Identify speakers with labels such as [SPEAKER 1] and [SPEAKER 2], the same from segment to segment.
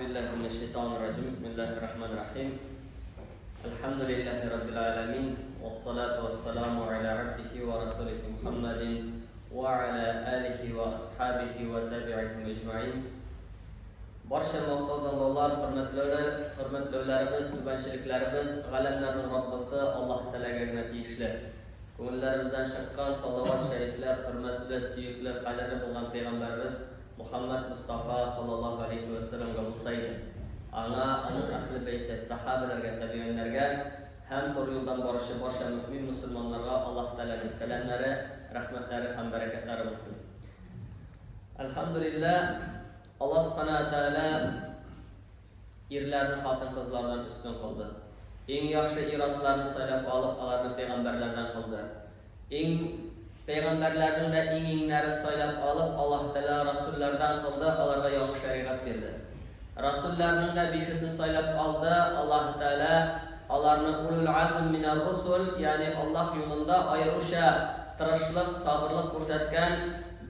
[SPEAKER 1] بالله من الشيطان الرجيم. بسم الله الرحمن الرحيم. الحمد لله رب العالمين والصلاة والسلام على عبده ورسوله محمد وعلى آله وأصحابه وتابعهم أجمعين. Barcha maqtovdanlar, hurmatlilarimiz, tubanchiliklarimiz, g'alamlarning Robbisi Alloh taologa tegishli. Ko'ngillarimizdan shaqqan salovat shariflar, hurmatli, suyukli, qadrli bo'lgan payg'ambarimiz Muhammad Mustafa sallallohu alayhi vasallamga bo'lsaydi, ana ahli baytda, sahobalarga, tabiinlarga ham to'g'ri yo'ldan borishi barcha mu'min musulmonlarga Alloh taolaning salomlari, rahmatlari ham barakatlari bo'lsin. Alhamdulillah, Allah subhanahu wa ta'ala erlarni xotin-qizlardan ustun qildi. Eng yaxshi irodlarni saylab olib, ularni payg'ambarlardan qildi. Eng payg'ambarlarning da eng-englarini saylab olib, Alloh taolo rasullardan qildi, ularga yangi shariat berdi. Rasullarning da 5-sini saylab oldi. Alloh taolo ularni ulul azm minar rusul, ya'ni Alloh yo'lida ayirusha tirishlik, sabrlik ko'rsatgan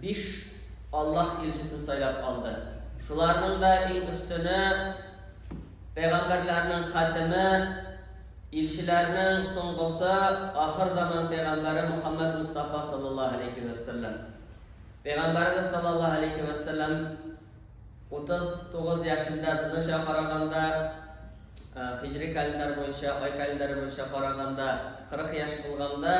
[SPEAKER 1] 5 Alloh elchisini saylab oldi. Shularning da eng ustuni payg'ambarlarning xatimi, elchilarning so'ngg'isi, oxir zamon payg'ambari Muhammad Mustafa sallallohu alayhi vasallam. Payg'ambarimiz sallallohu alayhi vasallam 39 yoshida bizga qaraganda, hijriy kalendar bo'yicha, oy kalendari bo'yicha qaraganda 40 yosh bo'lganda,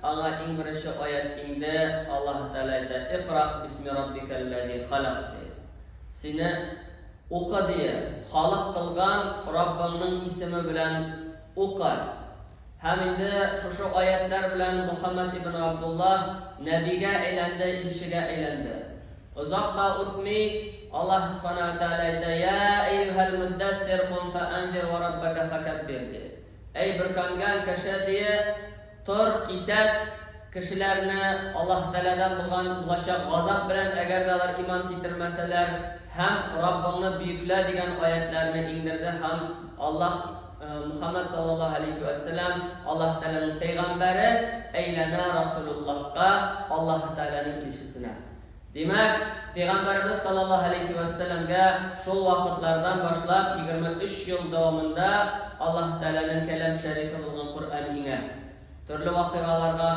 [SPEAKER 1] anga eng birinchi oyat indi. Alloh taolo aytdi: "Iqra bismi robbikallazi xalaq." Seni o'qi deya, xalq qilgan Robbingning ismi bilan o'qi. Ham endi shu oyatlar bilan Muhammad ibn Abdullah nabiga aylandi, elchiga aylandi. Uzoqqa o'tmay Alloh subhanahu va taolo aytdi: "Ya ayyuhal muddaththir qum fa'anzir va robbaka fakabbir." Ey burkangan kishi deya, tur kisat kishilarni Alloh taoladan bo'lgan ulasha g'azab bilan agar ular iymon keltirmasalar ham Robbingni buyukla degan oyatlarni indirdi. Ham Alloh Muhammad sallallohu alayhi vasallam Alloh taolaning payg'ambari aylana Rasulullohga, Alloh taolaning elchisina. Demak, payg'ambarimiz sallallohu alayhi vasallamga shu vaqtlardan boshlab 23 yil davomida Alloh taolaning kalam sharifi bo'lgan Qur'on inga turli voqealarga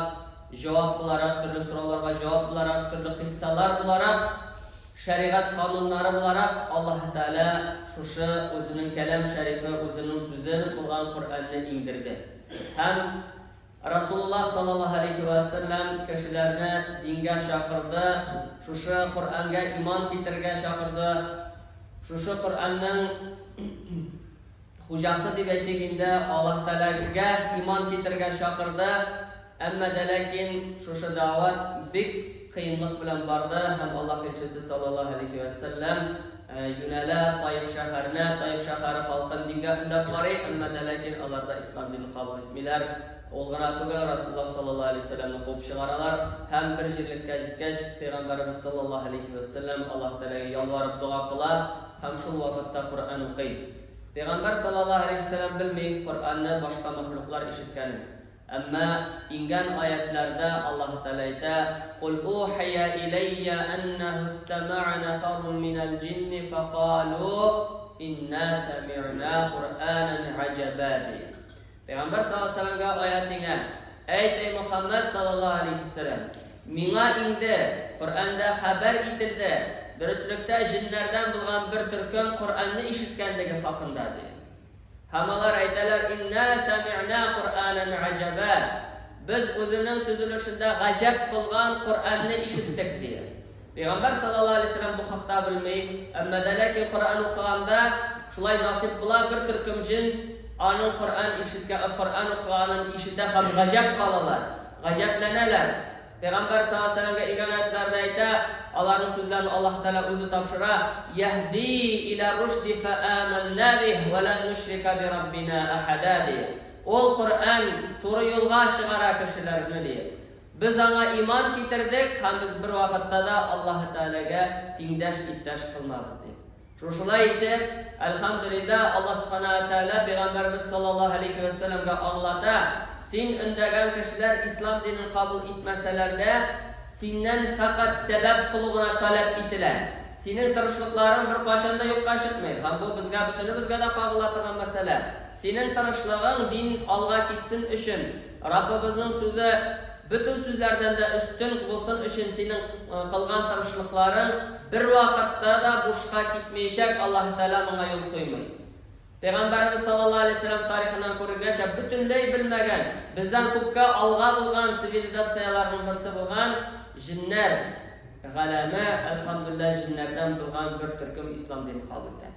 [SPEAKER 1] javob bo'larak, turli savollarga javob bo'larak, turli qissalar bo'larak, shariat qonunlari bo'larak Alloh taolo shu o'zining kalam sharifi, o'zining so'zi bo'lgan Qur'onni indirdi. Ham Rasululloh sallallohu alayhi vasallam kishilarni dinga chaqirdi, shu Qur'onga iymon keltirishga chaqirdi. Shu Qur'onning hujjasi deb aytganda Alloh taolaga iymon keltirishga chaqirdi. Ammo lekin shu da'vat bek qiyinlik bilan bordi. Ham Alloh elchisi sallallohu alayhi vasallam Yunala Toyif shahari xalqini dinga undab qori, ammo lekin ularda islom dinini qabul etmaylar. O'lg'ana tug'ila Rasululloh sallallohu alayhi vasallamni qo'yib chiqaralar. Ham bir yerlikka yetkazib payg'ambarimiz sallallohu alayhi vasallam Alloh taolaga yolvorib duo qilib, ham shu vaqtda Qur'on o'qiydi. Payg'ambar sallallohu alayhi vasallam bilmay Qur'onni boshqa maxluqlar eshitganini. Amma ingan oyatlarda Alloh taolo aytadi: "Qul uhiya ilayya annahu istama'a nafarun minal jinni faqalu inna sami'na qur'anan ajaba." Payg'ambar sallallohu alayhi vasallamga oyatinga ayt: "Ey Muhammad sallallohu alayhi vasallam, menga indi Qur'onda xabar etildi, durustlikda jinlardan bo'lgan bir turkum Qur'onni eshitganligi haqida." dedi. Hamalar aytalar: "Inna sami'na qur'anan ajaba." Biz o'zining tuzilishida g'ajab bo'lgan Qur'onni eshitdik dedi. Payg'ambar sallallohu alayhi vasallam bu haqda bilmay, ammo lekin Qur'on o'qiganda shulay nasib bo'lar, bir turkum jin onun Qur'on o'qiganini eshitda ham g'ajab qolalar, g'ajablanalar. Payg'ambar sallallohu alayhi vasallamga igonatlarda ayta, Allohning so'zlarini Alloh taolo o'zi topshira: "Yahdi ila rushdi fa amanna bihi va lan nushrika bi robbina ahada." Ol Qur'on to'g'ri yo'lga chiqara kishilarni deydi. Biz anga iymon keltirdik, ham biz bir vaqtda da Alloh taolaga tengdash ittash qilmaymiz deydi. Shulay deb alhamdulillah Alloh subhanahu va taolo payg'ambarimiz sallallohu alayhi vasallamga anglata: "Sen undagan kishilar islom dinini qabul etmasalarda, sendan faqat sabab qilug'ini talab etilar. Senin tırışlıkların bir başında yok kaşıtmayır. Hem bu bütünümüzge de kağılatırgan mesele. Senin tırışlığın din alga gitsin için, Rabbimizin sözü bütün sözlerden de üstün olsun için senin kılgan tırışlıkların bir vakitte da boşka gitmeyecek, Allah Teala ona yol koymayı. Peygamberimiz sallallahu aleyhi ve sellem tarihinden ko'rgach, bütünley bilmegen, bizden ko'pga alga bo'lgan sivilizatsiyalarning birisi bo'lgan jinlar, g'alama, alhamdulillah jinlardan bo'lgan bir turkum islom dini qabul qildi.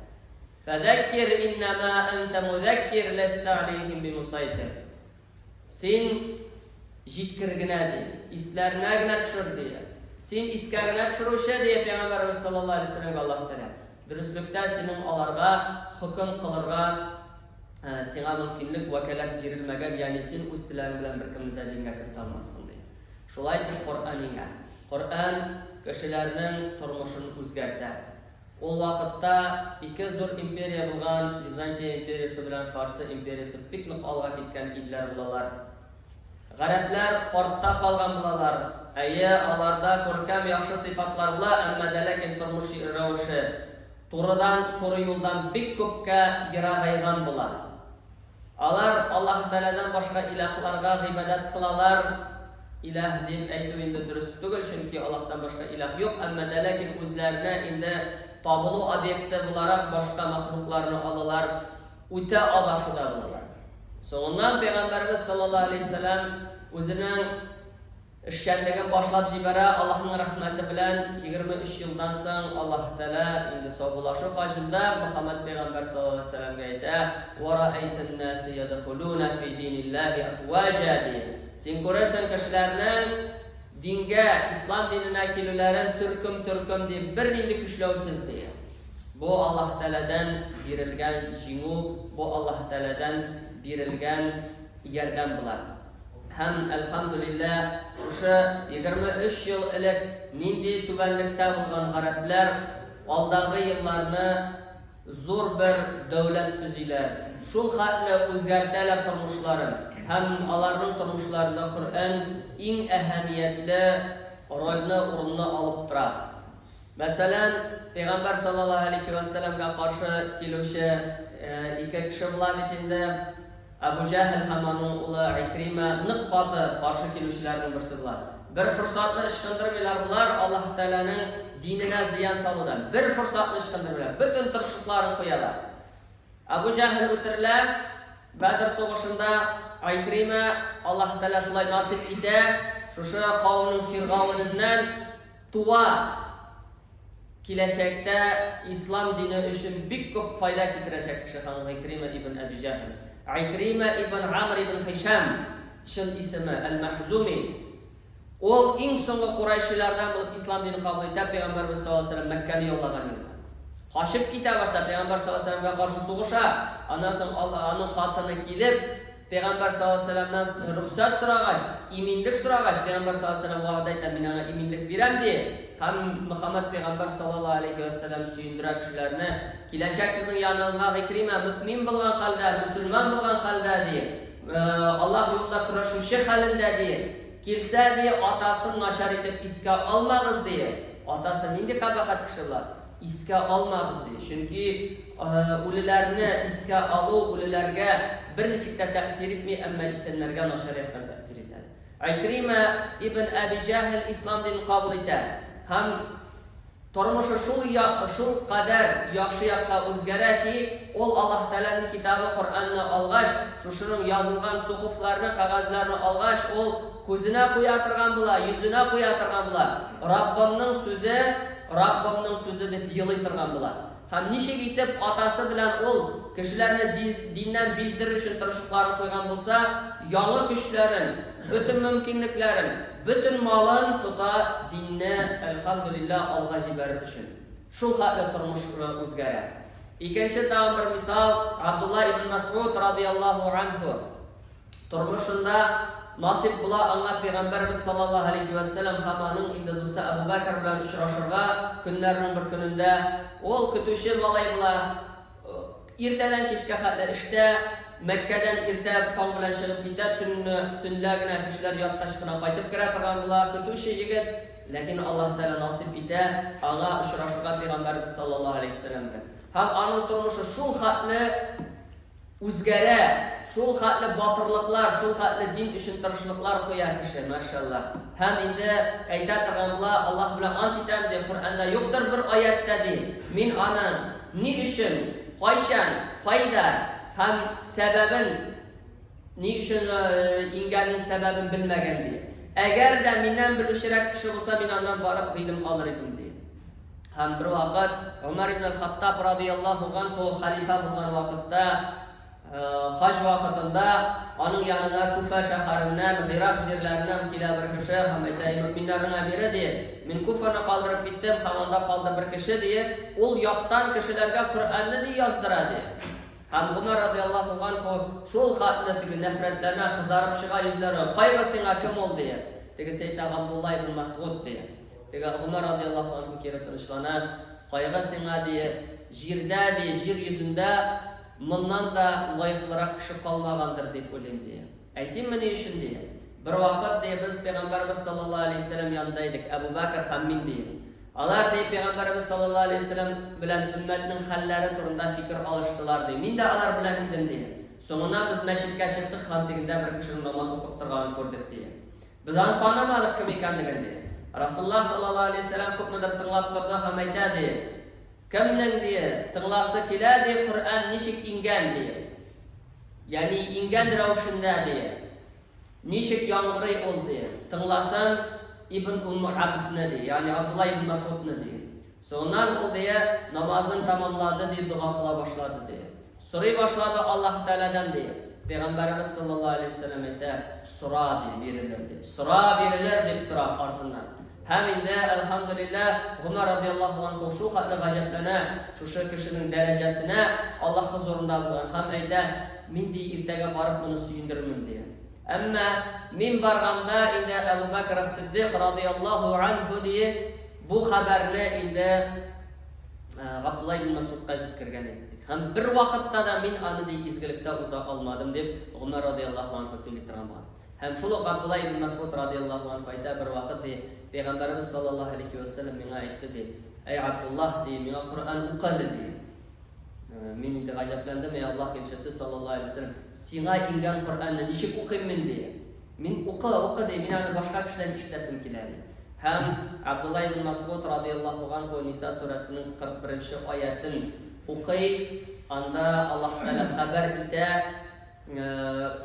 [SPEAKER 1] Fadakkir innama anta muzakkir lasta alayhim bimusaytir. Sen jitkirgina deydi, islarnagina tushir deydi. Sen iskagina tushiruvchi deydi Peygamberimiz sallallahu aleyhi ve sellem Allah Teala. Dürüstlükte senin alarga, hüküm kılırga, sana mümkünlük vekalet girilmegen, yani sen üstülen bilen bir kimde dinge kırtalmazsın diye. Şulaydır Kur'an'ına. Kur'an kişilerinin turmuşunu özgərtər. O vakitte iki zor imperiya bulgan, Bizantiya imperiyası bilen Farsı imperiyası piknik alga gitken iller bulalar. Garepler orta kalgan bulalar. Әйе, аларда көркәм яхшы сыйфатлар була, әмма дә ләкин тормыш рәвеше туры юлдан бик күпкә ерагайган була. Алар Аллаһ Тәгаләдән башка илаһларга гыйбадат кылалар. Илаһ дип әйтү инде дөрес түгел, чөнки Аллаһтан башка илаһ юк, әмма дә ләкин үзләренә инде табылу объекты буларак башка мәхлукларны алалар, үтә адашуда булалар. Соңыннан Пәйгамбәрбез саллаллаһу алейһи ва саллям үзенең эшчәнлеген башлап җибәрә, Аллаһның рәхмәте белән 23 елдан соң Аллаһ Тәгалә инде саубулашу хаҗында Мөхәммәд Пәйгамбәр саллаллаһу алейһи ва саллямга әйтә: "Ва раәйтән наси ядхулуна фи диниллаһи афваҗа." Син күрәсең кешеләрнең дингә, ислам диненә килүләрен төркем дип бернинди көчләүсез ди. Бу Аллаһ Тәгаләдән бирелгән җиңү, бу Аллаһ Тәгаләдән бирелгән ярдәм була. Һәм әлхәмдүлилләһ, шушы 23 ел элек нинди түбәнлектә булган гарәпләр алдагы елларны зур бер дәүләт төзиләр. Шул хәтле үзгәртәләр тормышларын. Һәм аларның тормышларында Коръән иң әһәмиятле рольне, урынны алып тора. Мәсәлән, Пәйгамбәр саллаллаһу алейһи ва саллямга каршы килүче ике кеше була бит инде. Абу Җәһл һәм аның улы Икрима нык каты каршы килүчеләрнең берсе була. Бер форсатны ышкындырмыйлар булар Аллаһ Тәгаләнең диненә зыян салудан. Бер форсатны ышкындырмыйлар, бөтен тырышлыкларын куялар. Абу Җәһл үтерелә, Бәдр сугышында Икрима Аллаһ Тәгалә шулай насип итә, шушы кавымның фиргавыннан туа киләчәктә ислам дине өчен бик күп файда китерәчәк кеше һәм Икрима ибн Аби Җәһл. Икрима ибн Амр ибн Хишам, шул исеме Әл-Мәхзуми. Ул иң соңгы Курайшилардан булып ислам динен кабул итә, Пәйгамбәрбез саллаллаһу алейһи ва саллям Мәккәне яллаган елда. Кашып китә башта Пәйгамбәр саллаллаһу алейһи ва саллямга каршы сугыша. Аннан соң аның хатыны килеп, Пәйгамбәр саллаллаһу алейһи ва саллямдан рөхсәт сорагач, иминлек сорагач, Пәйгамбер саллаллаһу алейһи ва саллям вәгъдә итә, мин аңа иминлек бирәм ди. Һәм Мөхәммәд Пәйгамбер саллаллаһу алейһи ва саллям сөендерә кешеләрне, киләчәк сезнең яныңызга Икрима мөэмин булган хәлдә, мөселман булган хәлдә ди, Аллаһ юлында көрәшүче хәлендә ди. Килсә ди, атасын начар итеп искә алмагыз ди. Атасы нинди кабахат кеше була? Искә алмагыз ди. Чөнки үлеләрне искә алу үлеләргә берничек тә тәэсир итми, әмма исәннәргә начарияттан тәэсир итә. Икрима ибн Аби Җәһл ислам динен кабул итә. Һәм тормышы шул кадәр яхшы якка үзгәрә ки, ул Аллаһ Тәгаләнең китабы Коръәнне алгач, шушының язылган сухуфларны, кагазларны алгач, ул күзенә куя торган була, йөзенә куя торган була. Раббымның сүзе дип елый торган була. Һәм ничек итеп атасы белән ул кешеләрне диннән биздерү өчен тырышлыкларын куйган булса, яңа көчләрен, бөтен мөмкинлекләрен, бөтен малын тота динне әлхәмдүлилләһ алга җибәрер өчен. Шул хәтле тормыш үзгәрә. Икенче тагын бер мисал, Абдулла ибн Мас'уд радиллаһу анһу. Тормышында насип була аңа Пәйгамбәрбез саллаллаһу алейһи ва саллям һәм аның инде дусты Абу Бәкр белән очрашырга көннәрнең бер көнендә ул көтүче малай була. Иртәдән кичкә хәтле эштә, Мәккәдән иртә таң белән чыгып китә, төнлә генә кешеләр яткач кына кайтып керә торган була. Көтүче егет Lakin Allah Teala nasip ite ağa uçraşığa Peygamberimiz sallallahu aleyhi ve sellem'de. Hem anın turmuşu şul hatlı uzgara, şul hatlı batırlıklar, şul hatlı din üçün tırışlıklar koyar kişi maşallah. Hem indi ayta tırgamla Allah bilen antitem de Kur'an'da yoktur bir ayette de min anın ni üçün qayşan fayda hem sebebin ni üçün ingenin sebebini bilmegen diye. Eğer de mindən bilüşerek kişi olsa min andan varıp ilim alır idim diye. Hem bir vakit Ömer ibn Hattab radıyallahu anhu halife bulgan vakitte hac vakitinde onun yanına Kufa şehrinden, Irak yerlerinden kila bir kişi hem ise müminlerin emiri diye min Kufa'nı kaldırıp gittim, havanda kaldı bir kişi diye ol yaptan kişilerge Kur'an'ı diye yazdıra diye. Hem Ömer radıyallahu anhu şul hatlı nefretlerine kızarıp çığa yüzleri kaygısına kim ol diye. Tege Seyyid Abdullah ibn Mas'ud diye. Tege Ömer radıyallahu anhu kere tanışlanan kaygısına diye jirde diye jir yüzünde bundan da layıklırak kişi kalmağandır deyip olayım diye. Aytayım mı ne için diye. Bir vakit diye biz Peygamberimiz sallallahu aleyhi ve sellem yanındaydık. Ebu Bakır Hammin diye. Alar diye Peygamberimiz sallallahu aleyhi ve sellem bilen ümmetinin halleri turunda fikir alıştılar diye. Min de alar bilen idim diye. Sonuna biz meşrik'e çıktık hantiginde bir kişinin namaz okup durganını gördük diye. Biz onu tanımadık kim ekanligini diye. Rasulullah sallallahu aleyhi ve sellem köpmedir tınlap durdu hamayda diye. Kimning diye tınglası kila diye Kur'an nişik ingen diye. Yani ingen ravuşunda diye. Nişik yangırı ol diye. Tınglasan İbn Abd'ne diye. Yani Abdullah ibn Mas'ud'ne diye. Sondan ol diye namazını tamamladı diye dua kıla başladı diye. Soruyu başladı Allah Teala'dan diye. Peygamberimiz sallallahu aleyhi ve sellem de sura diye verilir diye. Sura verilir deyip durar ardından. Hem inde elhamdülillah Ömer radıyallahu anh şu hatlı gaceplene, şu kişinin derecesine Allah huzurunda bulan. Hem inde min diye irtege varıp bunu suyundurmam diye. Ama min barganda inde Ebu Bakr Siddiq radıyallahu anhu diye bu haberle inde Abdullah ibn Mas'ud'a jitkirgen ettik. Hem bir vakitte da min anı diye izgilikte uzak almadım deyip Ömer radıyallahu anh'ı söyletiramam. Hem şuluk Abdullah ibn Mas'ud radıyallahu anh'da bir vakit diye Peygamberimiz sallallahu aleyhi ve sellem bana etti diye. Ey Abdullah diye bana Kur'an okudu diye. Men indi gajaplandım ey Allah elçisi sallallahu aleyhi ve sellem. Sina ingen Kur'an'ı nişik okuyayım diye. Men oku diye bana başka kişilerin işlesim kileri. Hem Abdullah ibn Mas'ud radıyallahu anhu Nisa suresinin 41. ayetini okuyup anda Allah Teala haber ite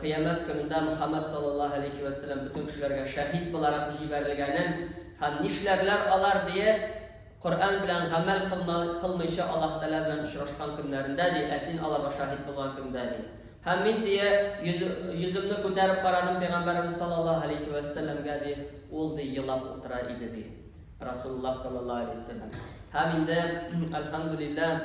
[SPEAKER 1] kıyamet gününde Muhammed sallallahu aleyhi ve sellem bütün kişilerge şehit olarak jiberilgenin hem nişlerler alar diye Kur'an bilen amel kılmışı Allah Teala bilen uçraşkan günlerinde diye esin alar şehit olan günde diye. Hem diye yüzümünü ko'tarib qaradim Peygamberimiz sallallahu aleyhi ve sellem'ge diye ol diye yılap otura idi diye. Rasulullah sallallahu aleyhi ve sellem. Hem inde elhamdülillah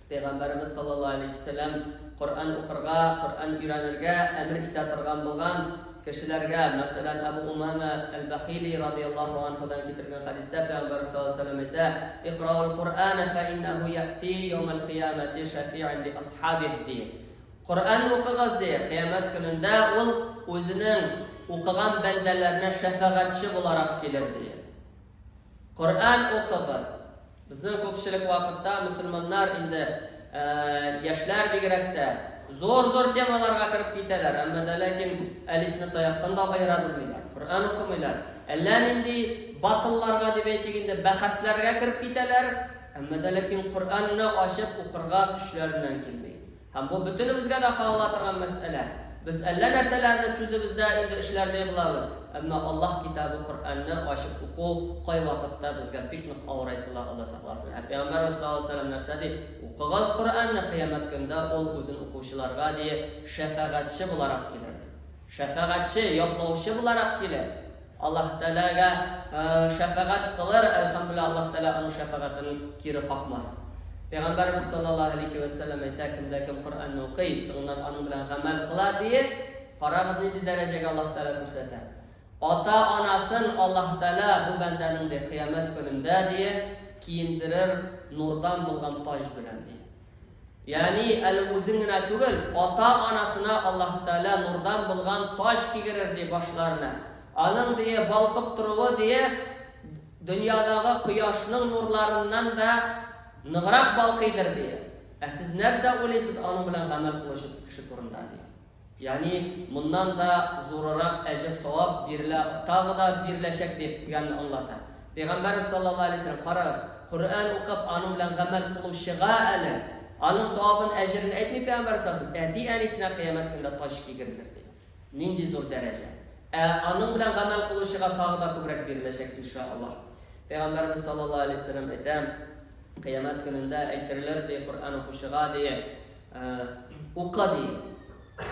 [SPEAKER 1] Peygamberimiz sallallahu aleyhi ve sellem Kur'an okurga, Kur'an öğrenirge, emir itaatırgan bulgan kişilerge, mesela Ebu Umame el-Bakhili radıyallahu anhu'dan getirgen hadiste Peygamber sallallahu aleyhi ve sellem ede İkra'ul Kur'an fe innehu ya'ti yevmel kıyameti şefi'an li ashabih diye. Kur'an okugaz diye, kıyamet gününde ol özünün okugan bendelerine şefaatçi olarak gelir diye. Kur'an okugaz. Bizden köpçülük vakitte Müslümanlar indi yaşlar bigirekte zor temalarga kirib kiteler. Ama da lakin elifni tayaktan da ayıra bilmiyorlar. Kur'an okumuyorlar. Eller indi batıllarga deb aytiginde bahaslarga kirib kiteler. Ama da lakin Kur'an'ını aşıp okurga güçlerinden kelmeydi. Hem bu bütünümüzge de kavlatırgan mesele. Biz eller nerselerini sözümüzde indi işlerde kılabız. Ama Allah kitabı Kur'an'ını aşıp oku koy vakitte bizge piknik avraytılar Allah saklasın. Peygamber sallallahu aleyhi ve sellem nerse deyip okugaz Kur'an'ını kıyamet günde ol özün okuşularga diye şefaatçi olarak gelir. Şefaatçi, yoklavuşu olarak gelir. Allah Teala'ga şefaat kılır. Elhamdülillah Allah Teala onun şefaatini kiri kalkmaz. Peygamberimiz sallallahu aleyhi ve sellem ayta kim Kur'an'ını okuyup ondan onun bilen amel kılar diye qarağız neydi derecege Allah Teala gösterdi. Ata anasın Allah Teala bu bendenin de kıyamet gününde diye kiyindirir nurdan bulgan taş bilen diye. Yani el-uzingine tugul ata anasına Allah Teala nurdan bulgan taş giyirir diye başlarına. Alın diye balkıp duruğu diye dünyadagi quyoshning nurlaridan da nig'roq balqiydir diye. Siz narsa o'ylaysiz onun bilan amal qilish kishi turunda diye. Ya'ni bundan da zo'roq ajr savob tag'ida birlashak degani anglatadi. Payg'ambarimiz sollallohu alayhi vasallam qarang, Qur'on o'qib onun bilan amal qilishiga ali onun savobini ajrini aytmay Payg'ambarimiz sollallohu alayhi vasallam anisina qiyomat kunida toshga kirilir diye. Nindi zo'r daraja. Onun bilan amal qilishiga tag'ida ko'proq birlashak inshaalloh. Payg'ambarimiz sollallohu alayhi vasallam aytadi, qiyomat kunida aytirilar diye Qur'on o'qishiga diye o'qi diye.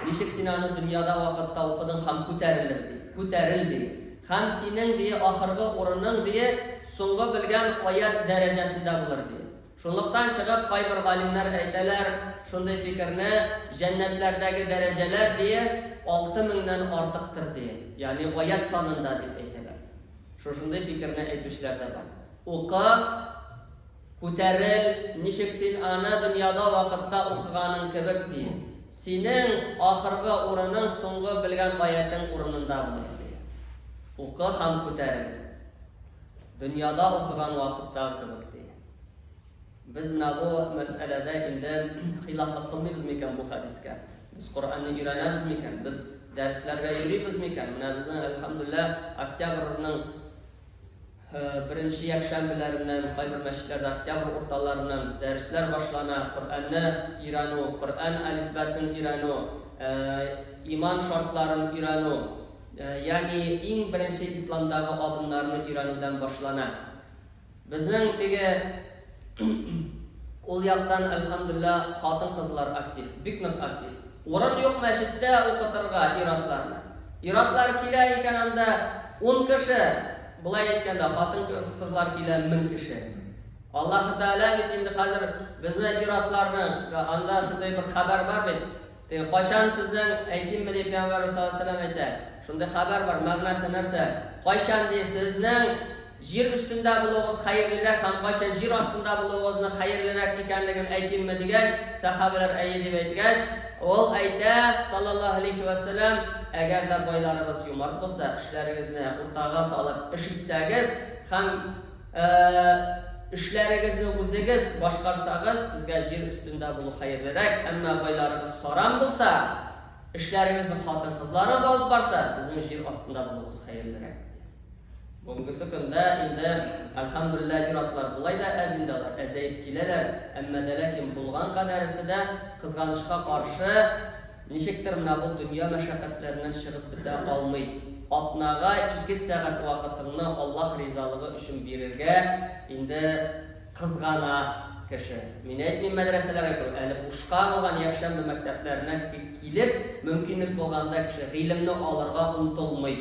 [SPEAKER 1] Nishik sinani dunyoda vaqtda o'qiding ham ko'tarildi. Ham sening diye oxirgi o'rining diye so'nggi bilgan oyat darajasida bo'lar diye. Shunliqdan chiqib qay bir olimlar aytadilar, shunday fikrni jannatlardagi darajalar diye 6000 dan ortiqdir diye. Ya'ni oyat sonida deb aytadilar. Shunday fikrni aytuvchilar bor. O'qi ko'taril, nishik sen ana dunyoda vaqtda o'qiganing kibik diye. Sening oxirgi o'rining so'nggi bilgan oyating o'rinida bo'lar diye. O'qi ham ko'taril. Dunyoda o'qigan vaqtda kibik diye. Biz mana bu masalada endi xilofat qilmaymiz ekan bu hadisga. Biz Qur'onni o'rganamiz ekan, biz darslarga yuribmiz ekan. Mana bizning alhamdulillah oktyabrning birinchi yakshanbalaridan qaybir masjidlarda oktyabr o'rtalaridan darslar boshlanadi. Qur'onni o'rganu, Qur'on alifbasini o'rganu, iymon shartlarini o'rganu, ya'ni eng birinchi islomdagi odamlarni o'rganuvdan boshlanadi. Bizning tege ol yoqdan alhamdulillah xotin qizlar aktiv, biknab aktiv. O'rin yo'q masjidda o'qitirga irodlarni. Irodlar kelar ekananda 10 kishi, bulay aytganda xotin qizlar kelar 1000 kishi. Alloh taolo endi hozir bizning irodlarni anda shunday bir xabar bor deb. Qachon sizdan aytdimmi deb Payg'ambar sollallohu alayhi vasallam aytadi. Shunday xabar bor, ma'nosi narsa. Qachon sizning yer ustida bo'lug'ingiz xayrliroq, ham qachon yer ostida bo'lug'ingizni xayrliroq ekanligini aytdimmi degach, sahobalar ayyi deb aytgach, ol ayta sallallohu alayhi vasallam, agarda boylaringiz yumor bo'lsa, ishlaringizni o'rtaga solib ishitsangiz, ham ishlaringizni o'zingiz boshqarsangiz, sizga yer ustida bo'lu xayrliroq, ammo boylaringiz so'ram bo'lsa, ishlaringizni xotin qizlaringiz olib borsa, sizning yer ostida bo'lug'ingiz xayrliroq. Bugungi kunda endi alhamdulillah irodlar bulayda azindalar, azayib kelalar, ammo lekin bo'lgan qadarisida qizg'anishga qarshi nechikdir mana bu dunyo mashaqqatlaridan chiqib bita olmay, otnaga 2 soat vaqtini Alloh rizoligi uchun berishga endi qizg'ana kishi. Men aytmay madrasalarga kirib, hali o'shqa bo'lgan yakshanba maktablarına kelib, mumkinlik bo'lganda kishi ilmni olirga umtilmay.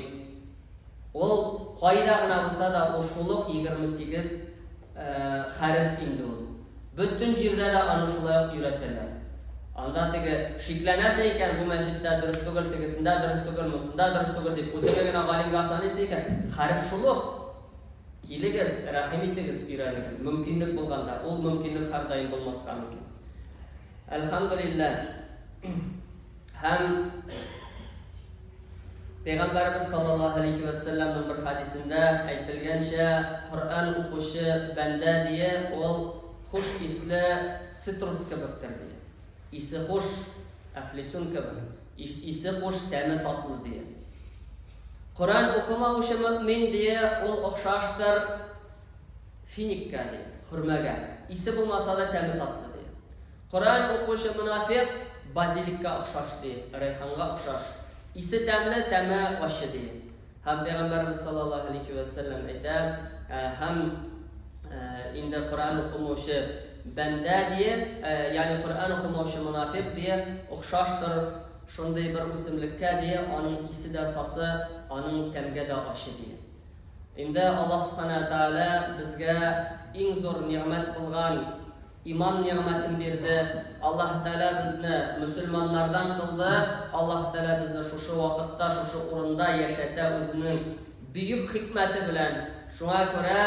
[SPEAKER 1] Ol qoidagina bo'lsa da o shuluq 28 harf endi ol. Butun yerda da ana shulay o'rgatiladi. Andan tege shiklanasa ekan bu masjidda durust tugul tegisida durust tugul musunda durust tugul deb o'zingizga g'alimga asanisi ekan harf shuluq. Keligiz, rahim etigiz, o'rganigiz. Mumkinlik bo'lganda, ol mumkinlik har doim bo'lmasqa mumkin. Alhamdulillah. Ham Peygamberimiz sallallahu aleyhi ve sellem'in bir hadisinde aytilgancha Qur'on o'qishi banda diye ol xush isli sitrus kabakdir diye. Isi xush aflisun kabak. Isi xush ta'mi tatlı diye. Qur'on o'qimovchi mu'min diye ol o'xshashdir finikka diye, xurmaga. Isi bo'lmasa da ta'mi tatlı diye. Qur'on o'qishi munofiq bazilikka o'xshash diye, rayhonga o'xshash. İsi təmli təmə başı diye. Hem Peygamberimiz sallallahu aleyhi ve sellem aytadi, hem indi Qur'on o'qimoqchi banda diye, yani Qur'on o'qimoqchi munofiq diye o'xshashdir shunday bir o'simlikka diye, onun isi de sosi, onun təmga da oshi diye. Endi Alloh subhanahu va taolo bizga eng zo'r ne'mat bo'lgan iman ne'matini berdi. Allah Teala bizni musulmonlardan qildi. Allah Teala bizni shu vaqtda, shu o'rinda yashata o'zining buyuk hikmati bilan. Shunga ko'ra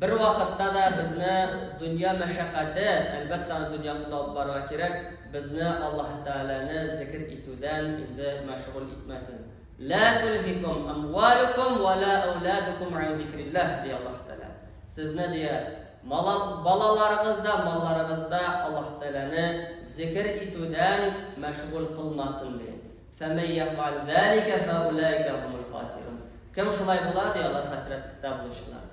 [SPEAKER 1] bir vaqtda da bizni dunyo mashaqqati, albatta dunyosida olib borishga kerak. Bizni Alloh Teala'ni zikr etuvdan endi mashg'ul etmasin. La tulhikum amwalukum wa la auladukum an zikrillah diye Allah Teala. Siz ne diye? Balalarınızda, mallarınızda Allah Teala'nı zikir etüden meşgul kılmasın diye. فَمَنْ يَفْعَلْ ذَٰلِكَ فَاُولَٰئِكَ هُمُ الْخَاسِرُونَ. Kim şulay bula diyorlar, hasrette buluşurlar.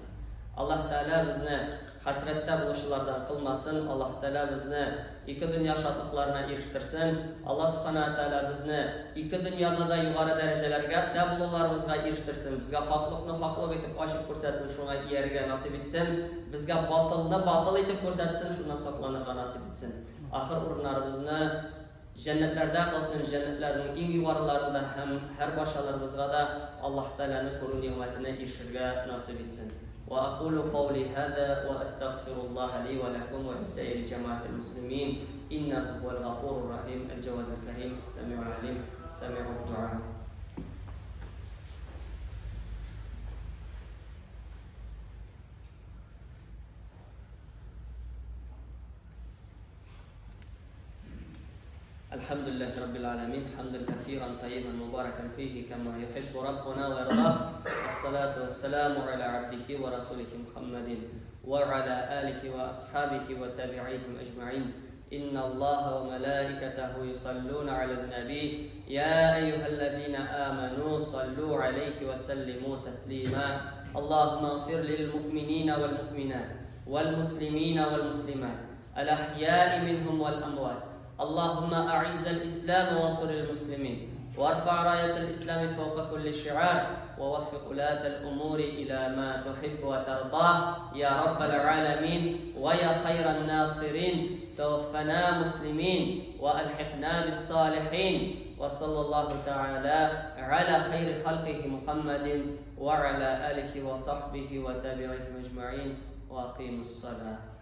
[SPEAKER 1] Allah Teala bizni hasrette buluşlardan kılmasın. Allah Teala bizni iki dünya şadlıklarına eriştirsin. Allah Subhanahu Teala bizni iki dünyada da yukarı derecelerge de bulurlarımızga eriştirsin. Bizge haklıkını haklık etip aşık ko'rsatsin, şuna yerge nasip etsin. Bizge batılını batıl etip ko'rsatsin, şundan saklanırga nasip etsin. Ahir urunlarımızını cennetlerde kalsın, cennetlerin en yuvarlarında hem her başalarımızga da Allah Teala'nın kuru nimetine erişirge nasip etsin. وأقول قولي هذا وأستغفر الله لي ولكم ولسائر جماعة المسلمين إنه هو الغفور الرحيم الجواد الكريم السميع العليم السميع الدعاء. الحمد لله رب العالمين حمدا كثيرا طيبا مباركا فيه كما يحب ربنا ويرضاه. الصلاة والسلام على عبده ورسوله محمد وعلى آله وأصحابه وتابعيهم أجمعين. إن الله وملائكته يصلون على النبي يا أيها الذين آمنوا صلوا عليه وسلموا تسليما. اللهم اغفر للمؤمنين والمؤمنات والمسلمين والمسلمات الأحياء منهم والأموات. اللهم أعز الإسلام وانصر المسلمين وارفع راية الإسلام فوق كل شعار ووفق ولاة الأمور إلى ما تحب وترضاه يا رب العالمين ويا خير الناصرين. توفنا مسلمين وألحقنا بالصالحين. وصلى الله تعالى على خير خلقه محمد وعلى آله وصحبه وتابعيهم أجمعين وأقيموا الصلاة.